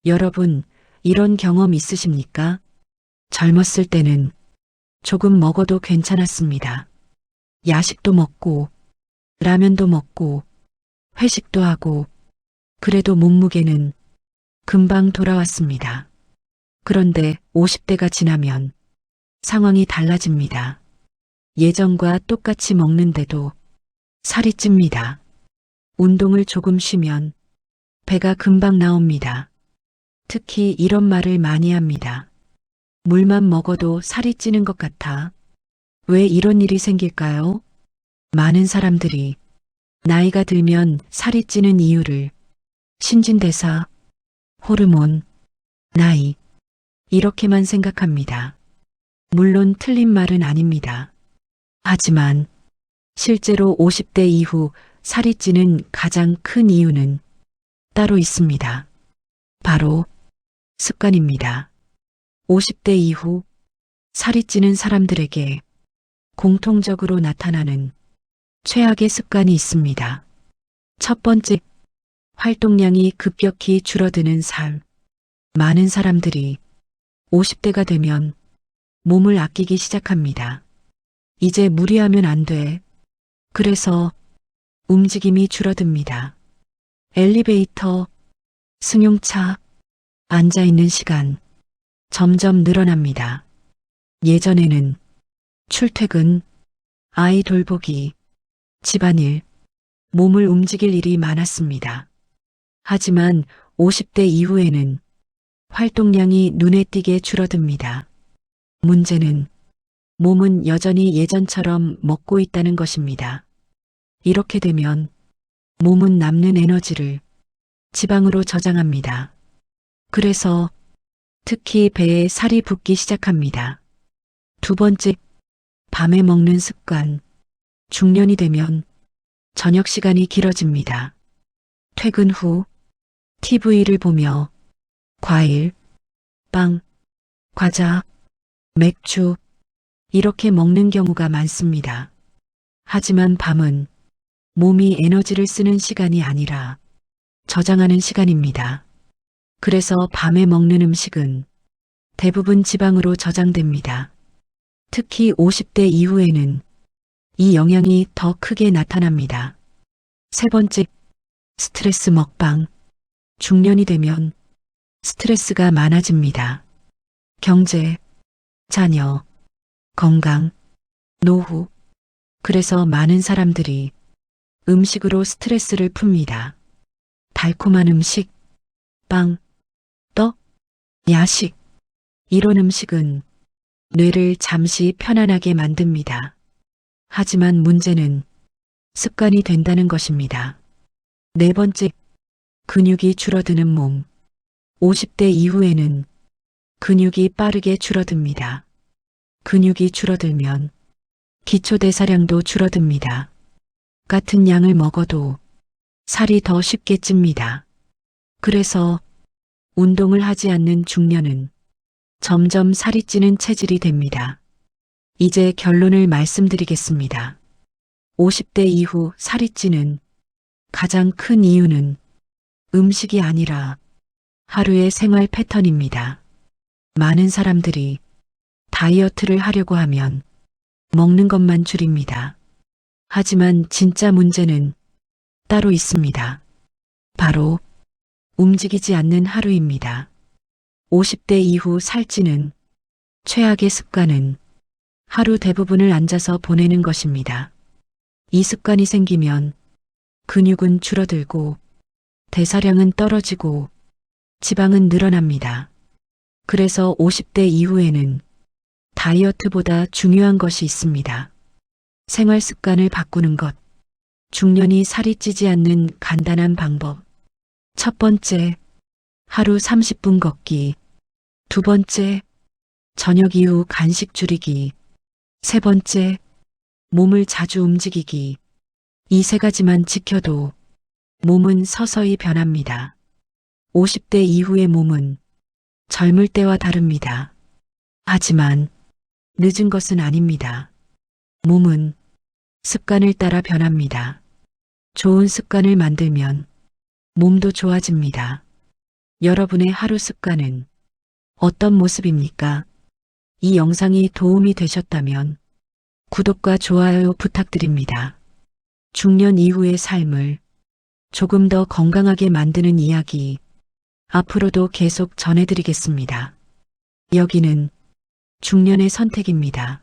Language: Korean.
여러분, 이런 경험 있으십니까? 젊었을 때는 조금 먹어도 괜찮았습니다. 야식도 먹고, 라면도 먹고, 회식도 하고, 그래도 몸무게는 금방 돌아왔습니다. 그런데 50대가 지나면 상황이 달라집니다. 예전과 똑같이 먹는데도 살이 찝니다. 운동을 조금 쉬면 배가 금방 나옵니다. 특히 이런 말을 많이 합니다. 물만 먹어도 살이 찌는 것 같아. 왜 이런 일이 생길까요? 많은 사람들이 나이가 들면 살이 찌는 이유를 신진대사, 호르몬, 나이, 이렇게만 생각합니다. 물론 틀린 말은 아닙니다. 하지만 실제로 50대 이후 살이 찌는 가장 큰 이유는 따로 있습니다. 바로 습관입니다. 50대 이후 살이 찌는 사람들에게 공통적으로 나타나는 최악의 습관이 있습니다. 첫 번째, 활동량이 급격히 줄어드는 삶. 많은 사람들이 50대가 되면 몸을 아끼기 시작합니다. 이제 무리하면 안 돼. 그래서 움직임이 줄어듭니다. 엘리베이터, 승용차, 앉아있는 시간 점점 늘어납니다. 예전에는 출퇴근, 아이 돌보기, 집안일, 몸을 움직일 일이 많았습니다. 하지만 50대 이후에는 활동량이 눈에 띄게 줄어듭니다. 문제는 몸은 여전히 예전처럼 먹고 있다는 것입니다. 이렇게 되면 몸은 남는 에너지를 지방으로 저장합니다. 그래서 특히 배에 살이 붙기 시작합니다. 두 번째, 밤에 먹는 습관. 중년이 되면 저녁 시간이 길어집니다. 퇴근 후 TV를 보며 과일, 빵, 과자, 맥주 이렇게 먹는 경우가 많습니다. 하지만 밤은 몸이 에너지를 쓰는 시간이 아니라 저장하는 시간입니다. 그래서 밤에 먹는 음식은 대부분 지방으로 저장됩니다. 특히 50대 이후에는 이 영향이 더 크게 나타납니다. 세 번째, 스트레스 먹방. 중년이 되면 스트레스가 많아집니다. 경제, 자녀, 건강, 노후. 그래서 많은 사람들이 음식으로 스트레스를 풉니다. 달콤한 음식, 빵, 떡, 야식. 이런 음식은 뇌를 잠시 편안하게 만듭니다. 하지만 문제는 습관이 된다는 것입니다. 네 번째, 근육이 줄어드는 몸. 50대 이후에는 근육이 빠르게 줄어듭니다. 근육이 줄어들면 기초대사량도 줄어듭니다. 같은 양을 먹어도 살이 더 쉽게 찝니다. 그래서 운동을 하지 않는 중년은 점점 살이 찌는 체질이 됩니다. 이제 결론을 말씀드리겠습니다. 50대 이후 살이 찌는 가장 큰 이유는 음식이 아니라 하루의 생활 패턴입니다. 많은 사람들이 다이어트를 하려고 하면 먹는 것만 줄입니다. 하지만 진짜 문제는 따로 있습니다. 바로 움직이지 않는 하루입니다. 50대 이후 살찌는 최악의 습관은 하루 대부분을 앉아서 보내는 것입니다. 이 습관이 생기면 근육은 줄어들고 대사량은 떨어지고 지방은 늘어납니다. 그래서 50대 이후에는 다이어트보다 중요한 것이 있습니다. 생활 습관을 바꾸는 것. 중년이 살이 찌지 않는 간단한 방법. 첫 번째, 하루 30분 걷기. 두 번째, 저녁 이후 간식 줄이기. 세 번째, 몸을 자주 움직이기. 이 세 가지만 지켜도 몸은 서서히 변합니다. 50대 이후의 몸은 젊을 때와 다릅니다. 하지만 늦은 것은 아닙니다. 몸은 습관을 따라 변합니다. 좋은 습관을 만들면 몸도 좋아집니다. 여러분의 하루 습관은 어떤 모습입니까? 이 영상이 도움이 되셨다면 구독과 좋아요 부탁드립니다. 중년 이후의 삶을 조금 더 건강하게 만드는 이야기 앞으로도 계속 전해드리겠습니다. 여기는 중년의 선택입니다.